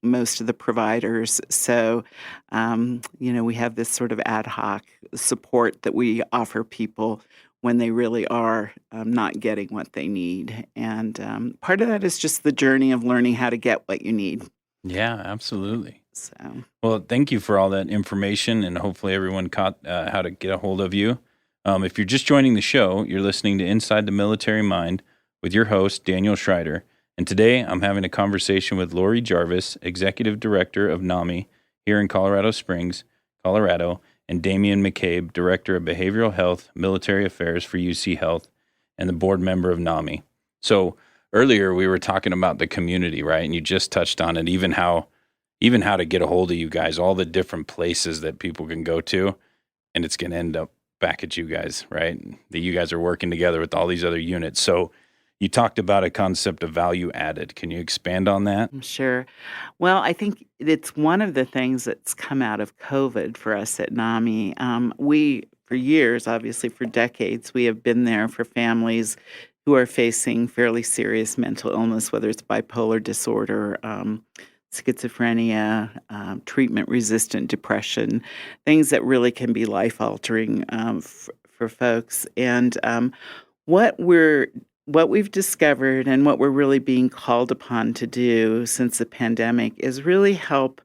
most of the providers. So, we have this sort of ad hoc support that we offer people when they really are not getting what they need. And part of that is just the journey of learning how to get what you need. Yeah, absolutely. So, Well, thank you for all that information, and hopefully everyone caught how to get a hold of you. If you're just joining the show, you're listening to Inside the Military Mind with your host, Daniel Schreider. And today I'm having a conversation with Lori Jarvis, Executive Director of NAMI here in Colorado Springs, Colorado, and Damian McCabe, Director of Behavioral Health, Military Affairs for UC Health, and the board member of NAMI. So earlier we were talking about the community, right? And you just touched on it, even how to get a hold of you guys, all the different places that people can go to, and it's going to end up back at you guys, right? That you guys are working together with all these other units. So You talked about a concept of value added. Can you expand on that? Sure. Well, I think it's one of the things that's come out of COVID for us at NAMI. For years, obviously for decades, we have been there for families who are facing fairly serious mental illness, whether it's bipolar disorder, schizophrenia, treatment-resistant depression, things that really can be life-altering for folks. And what we've discovered and what we're really being called upon to do since the pandemic is really help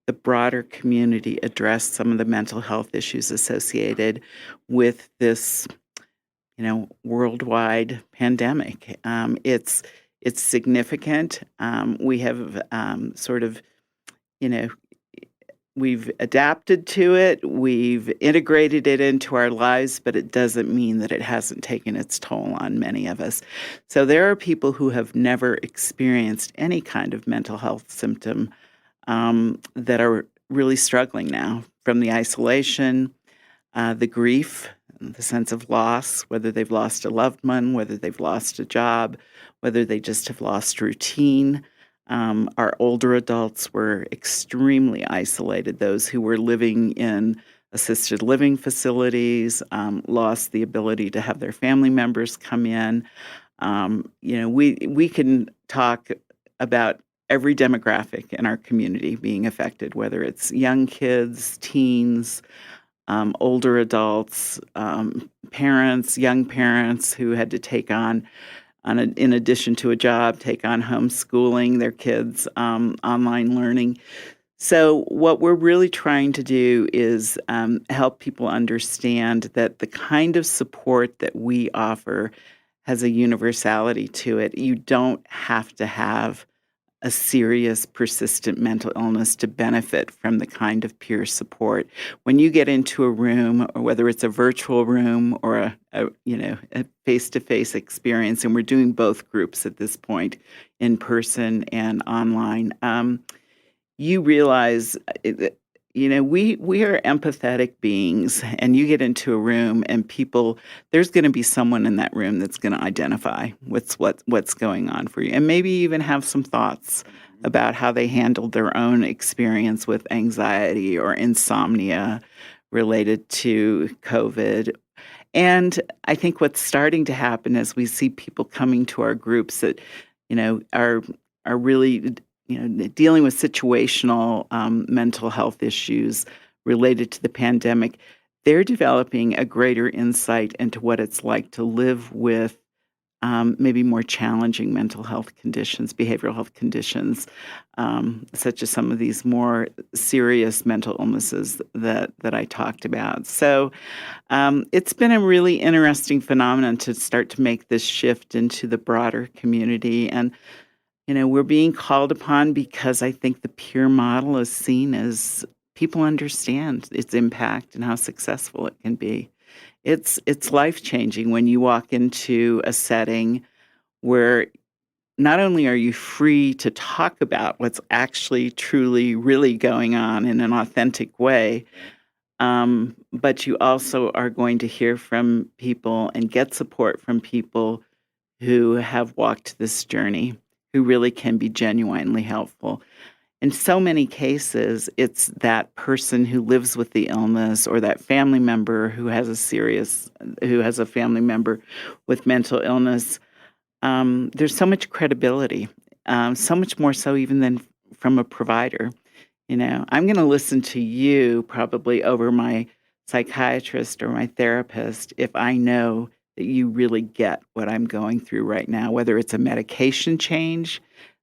the broader community address some of the mental health issues associated with this, worldwide pandemic. It's significant. We have sort of, we've adapted to it, we've integrated it into our lives, but it doesn't mean that it hasn't taken its toll on many of us. So there are people who have never experienced any kind of mental health symptom that are really struggling now, from the isolation, the grief, the sense of loss, whether they've lost a loved one, whether they've lost a job, whether they just have lost routine. Our older adults were extremely isolated. Those who were living in assisted living facilities lost the ability to have their family members come in. We can talk about every demographic in our community being affected, whether it's young kids, teens, older adults, parents, young parents who had to take on in addition to a job, take on homeschooling their kids, online learning. So what we're really trying to do is help people understand that the kind of support that we offer has a universality to it. You don't have to have a serious, persistent mental illness to benefit from the kind of peer support. When you get into a room, or whether it's a virtual room or a face-to-face experience, and we're doing both groups at this point, in person and online, you realize we are empathetic beings, and you get into a room and there's going to be someone in that room that's going to identify what's going on for you, and maybe even have some thoughts about how they handled their own experience with anxiety or insomnia related to COVID. And I think what's starting to happen is we see people coming to our groups that, are really dealing with situational mental health issues related to the pandemic. They're developing a greater insight into what it's like to live with maybe more challenging mental health conditions, behavioral health conditions, such as some of these more serious mental illnesses that I talked about. So it's been a really interesting phenomenon to start to make this shift into the broader community. And we're being called upon because I think the peer model is seen as people understand its impact and how successful it can be. It's life-changing when you walk into a setting where not only are you free to talk about what's actually, truly, really going on in an authentic way, but you also are going to hear from people and get support from people who have walked this journey, who really can be genuinely helpful. In so many cases, it's that person who lives with the illness or that family member who has a family member with mental illness. There's so much credibility, so much more so even than from a provider. I'm going to listen to you probably over my psychiatrist or my therapist if I know that you really get what I'm going through right now, whether it's a medication change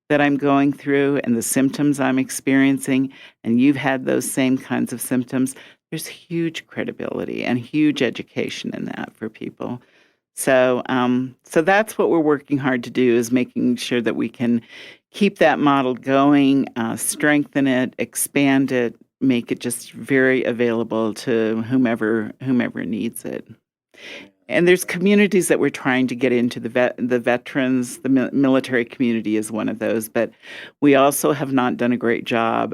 that I'm going through and the symptoms I'm experiencing, and you've had those same kinds of symptoms. There's huge credibility and huge education in that for people. So that's what we're working hard to do, is making sure that we can keep that model going, strengthen it, expand it, make it just very available to whomever needs it. And there's communities that we're trying to get into. The veterans, the military community is one of those, but we also have not done a great job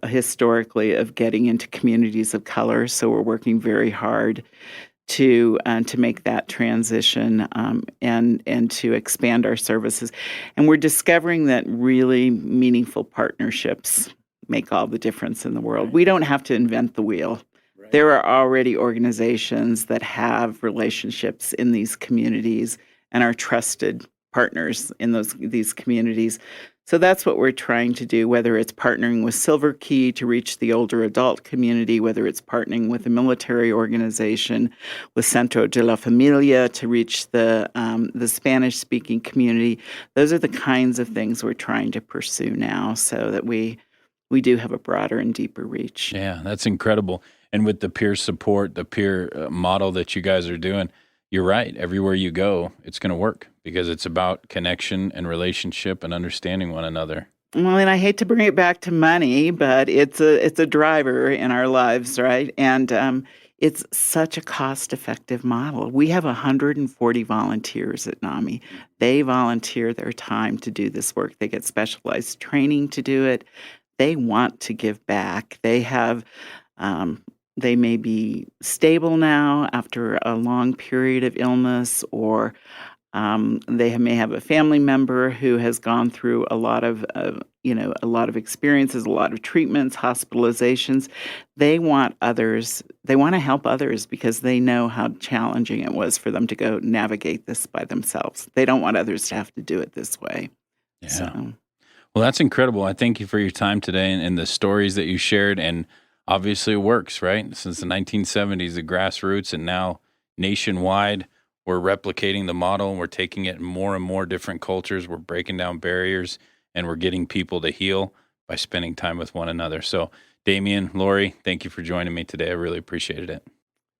historically of getting into communities of color. So we're working very hard to make that transition and to expand our services. And we're discovering that really meaningful partnerships make all the difference in the world. We don't have to invent the wheel. There are already organizations that have relationships in these communities and are trusted partners in these communities. So that's what we're trying to do, whether it's partnering with Silver Key to reach the older adult community, whether it's partnering with a military organization, with Centro de la Familia to reach the Spanish-speaking community. Those are the kinds of things we're trying to pursue now so that we do have a broader and deeper reach. Yeah, that's incredible. And with the peer support, the peer model that you guys are doing, you're right. Everywhere you go, it's going to work because it's about connection and relationship and understanding one another. Well, and I hate to bring it back to money, but it's a driver in our lives, right? And it's such a cost-effective model. We have 140 volunteers at Nami. They volunteer their time to do this work. They get specialized training to do it. They want to give back. They have they may be stable now after a long period of illness, or they may have a family member who has gone through a lot of experiences, a lot of treatments, hospitalizations. They want to help others because they know how challenging it was for them to go navigate this by themselves. They don't want others to have to do it this way. Yeah. So. Well, that's incredible. I thank you for your time today and the stories that you shared. And obviously it works, right? Since the 1970s, the grassroots, and now nationwide, we're replicating the model and we're taking it in more and more different cultures. We're breaking down barriers and we're getting people to heal by spending time with one another. So, Damian, Lori, thank you for joining me today. I really appreciated it.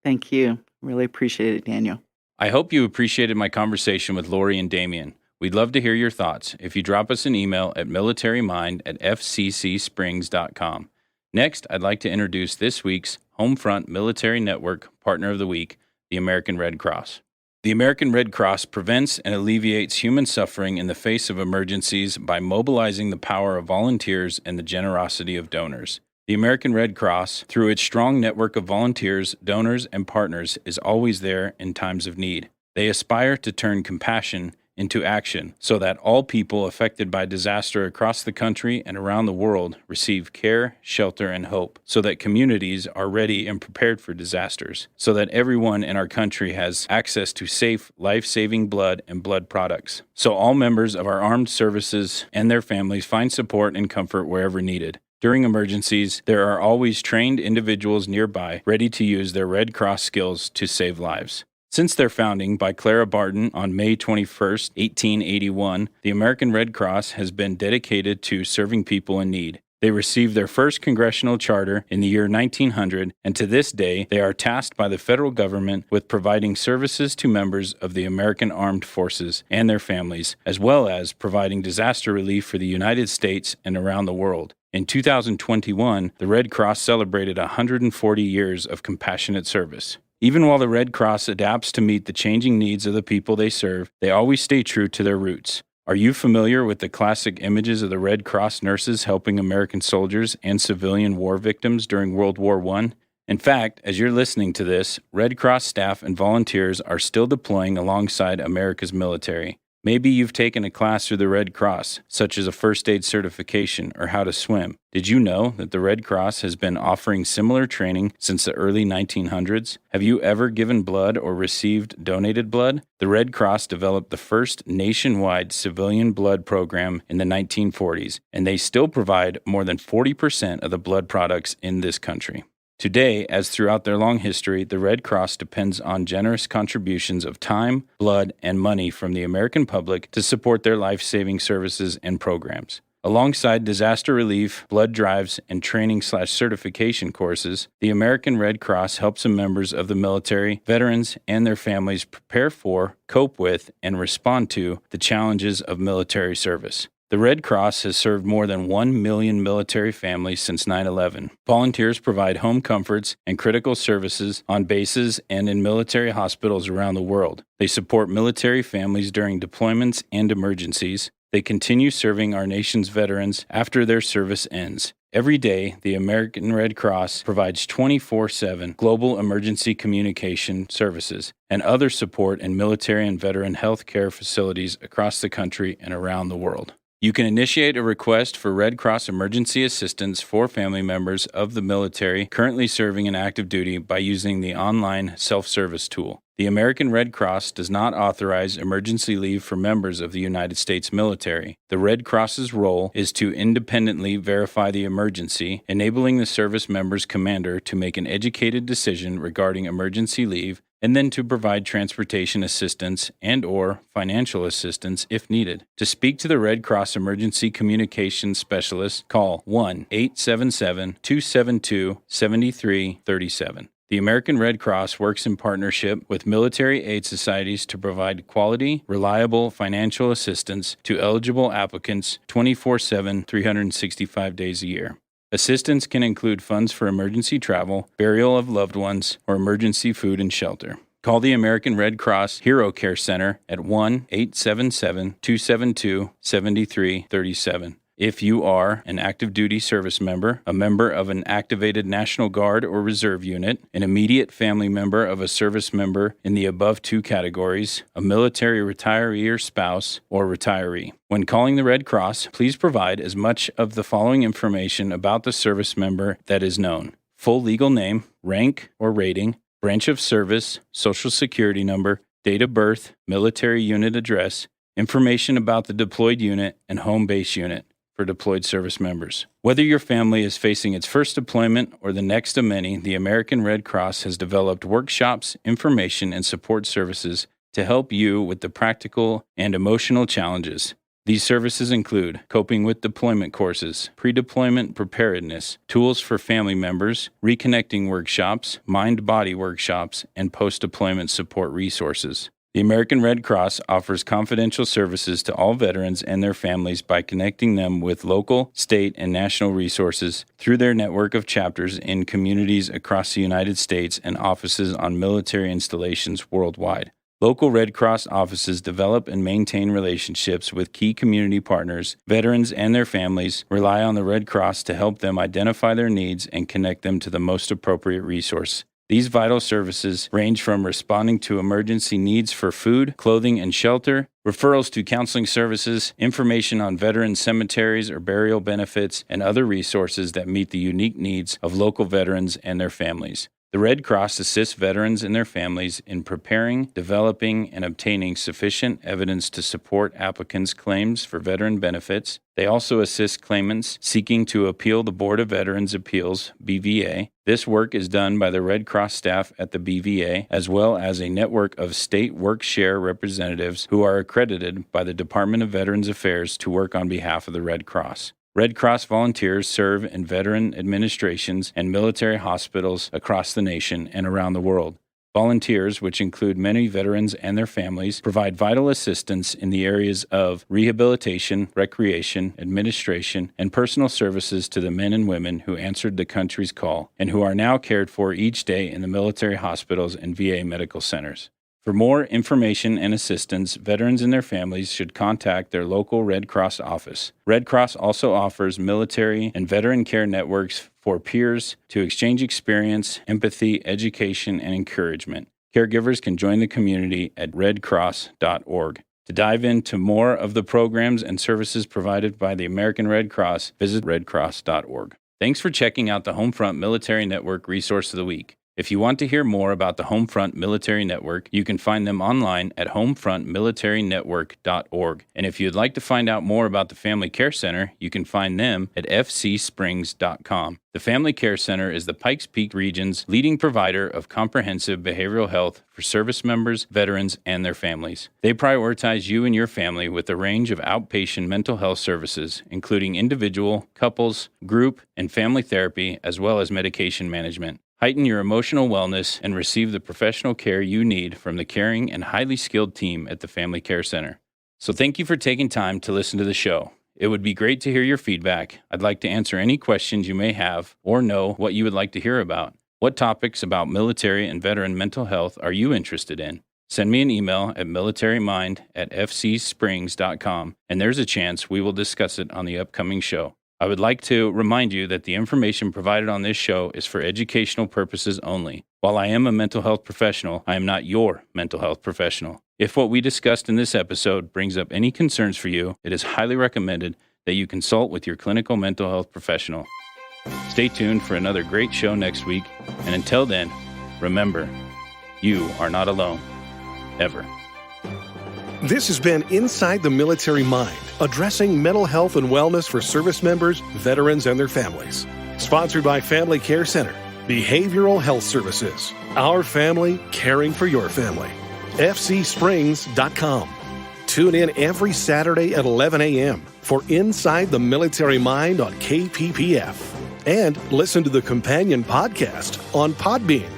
Thank you. Really appreciate it, Daniel. I hope you appreciated my conversation with Lori and Damian. We'd love to hear your thoughts if you drop us an email at militarymind@fccsprings.com. Next, I'd like to introduce this week's Homefront Military Network Partner of the Week, the American Red Cross. The American Red Cross prevents and alleviates human suffering in the face of emergencies by mobilizing the power of volunteers and the generosity of donors. The American Red Cross, through its strong network of volunteers, donors, and partners, is always there in times of need. They aspire to turn compassion into action so that all people affected by disaster across the country and around the world receive care, shelter, and hope, so that communities are ready and prepared for disasters, so that everyone in our country has access to safe, life-saving blood and blood products, so all members of our armed services and their families find support and comfort wherever needed. During emergencies, there are always trained individuals nearby ready to use their Red Cross skills to save lives. Since their founding by Clara Barton on May 21, 1881, the American Red Cross has been dedicated to serving people in need. They received their first congressional charter in the year 1900, and to this day, they are tasked by the federal government with providing services to members of the American Armed Forces and their families, as well as providing disaster relief for the United States and around the world. In 2021, the Red Cross celebrated 140 years of compassionate service. Even while the Red Cross adapts to meet the changing needs of the people they serve, they always stay true to their roots. Are you familiar with the classic images of the Red Cross nurses helping American soldiers and civilian war victims during World War I? In fact, as you're listening to this, Red Cross staff and volunteers are still deploying alongside America's military. Maybe you've taken a class through the Red Cross, such as a first aid certification or how to swim. Did you know that the Red Cross has been offering similar training since the early 1900s? Have you ever given blood or received donated blood? The Red Cross developed the first nationwide civilian blood program in the 1940s, and they still provide more than 40% of the blood products in this country. Today, as throughout their long history, the Red Cross depends on generous contributions of time, blood, and money from the American public to support their life-saving services and programs. Alongside disaster relief, blood drives, and training/certification courses, the American Red Cross helps the members of the military, veterans, and their families prepare for, cope with, and respond to the challenges of military service. The Red Cross has served more than 1 million military families since 9/11. Volunteers provide home comforts and critical services on bases and in military hospitals around the world. They support military families during deployments and emergencies. They continue serving our nation's veterans after their service ends. Every day, the American Red Cross provides 24/7 global emergency communication services and other support in military and veteran health care facilities across the country and around the world. You can initiate a request for Red Cross emergency assistance for family members of the military currently serving in active duty by using the online self-service tool. The American Red Cross does not authorize emergency leave for members of the United States military. The Red Cross's role is to independently verify the emergency, enabling the service member's commander to make an educated decision regarding emergency leave, and then to provide transportation assistance and/or financial assistance if needed. To speak to the Red Cross Emergency Communications Specialist, call 1-877-272-7337. The American Red Cross works in partnership with military aid societies to provide quality, reliable financial assistance to eligible applicants 24/7, 365 days a year. Assistance can include funds for emergency travel, burial of loved ones, or emergency food and shelter. Call the American Red Cross Hero Care Center at 1-877-272-7337. If you are an active duty service member, a member of an activated National Guard or Reserve unit, an immediate family member of a service member in the above two categories, a military retiree or spouse, or retiree. When calling the Red Cross, please provide as much of the following information about the service member that is known: full legal name, rank or rating, branch of service, social security number, date of birth, military unit address, information about the deployed unit and home base unit for deployed service members. Whether your family is facing its first deployment or the next of many, the American Red Cross has developed workshops, information, and support services to help you with the practical and emotional challenges. These services include coping with deployment courses, pre-deployment preparedness, tools for family members, reconnecting workshops, mind-body workshops, and post-deployment support resources. The American Red Cross offers confidential services to all veterans and their families by connecting them with local, state, and national resources through their network of chapters in communities across the United States and offices on military installations worldwide. Local Red Cross offices develop and maintain relationships with key community partners. Veterans and their families rely on the Red Cross to help them identify their needs and connect them to the most appropriate resource. These vital services range from responding to emergency needs for food, clothing, and shelter, referrals to counseling services, information on veteran cemeteries or burial benefits, and other resources that meet the unique needs of local veterans and their families. The Red Cross assists veterans and their families in preparing, developing, and obtaining sufficient evidence to support applicants' claims for veteran benefits. They also assist claimants seeking to appeal the Board of Veterans' Appeals, BVA. This work is done by the Red Cross staff at the BVA, as well as a network of state work-share representatives who are accredited by the Department of Veterans Affairs to work on behalf of the Red Cross. Red Cross volunteers serve in veteran administrations and military hospitals across the nation and around the world. Volunteers, which include many veterans and their families, provide vital assistance in the areas of rehabilitation, recreation, administration, and personal services to the men and women who answered the country's call and who are now cared for each day in the military hospitals and VA medical centers. For more information and assistance, veterans and their families should contact their local Red Cross office. Red Cross also offers military and veteran care networks for peers to exchange experience, empathy, education, and encouragement. Caregivers can join the community at redcross.org. To dive into more of the programs and services provided by the American Red Cross, visit redcross.org. Thanks for checking out the Homefront Military Network Resource of the Week. If you want to hear more about the Homefront Military Network, you can find them online at homefrontmilitarynetwork.org. And if you'd like to find out more about the Family Care Center, you can find them at fcsprings.com. The Family Care Center is the Pikes Peak region's leading provider of comprehensive behavioral health for service members, veterans, and their families. They prioritize you and your family with a range of outpatient mental health services, including individual, couples, group, and family therapy, as well as medication management. Heighten your emotional wellness and receive the professional care you need from the caring and highly skilled team at the Family Care Center. So thank you for taking time to listen to the show. It would be great to hear your feedback. I'd like to answer any questions you may have or know what you would like to hear about. What topics about military and veteran mental health are you interested in? Send me an email at militarymind@fcsprings.com, and there's a chance we will discuss it on the upcoming show. I would like to remind you that the information provided on this show is for educational purposes only. While I am a mental health professional, I am not your mental health professional. If what we discussed in this episode brings up any concerns for you, it is highly recommended that you consult with your clinical mental health professional. Stay tuned for another great show next week, and until then, remember, you are not alone, ever. This has been Inside the Military Mind, addressing mental health and wellness for service members, veterans, and their families. Sponsored by Family Care Center, Behavioral Health Services. Our family caring for your family. FCSprings.com. Tune in every Saturday at 11 a.m. for Inside the Military Mind on KPPF. And listen to the companion podcast on Podbean.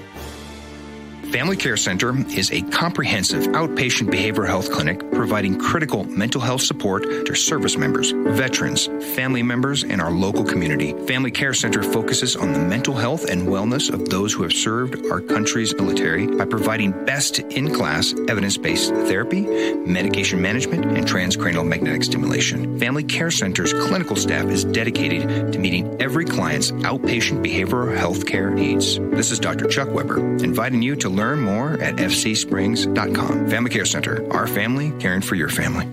Family Care Center is a comprehensive outpatient behavioral health clinic providing critical mental health support to service members, veterans, family members, and our local community. Family Care Center focuses on the mental health and wellness of those who have served our country's military by providing best-in-class evidence-based therapy, medication management, and transcranial magnetic stimulation. Family Care Center's clinical staff is dedicated to meeting every client's outpatient behavioral health care needs. This is Dr. Chuck Weber, inviting you to learn more at fcsprings.com. Family Care Center, our family caring for your family.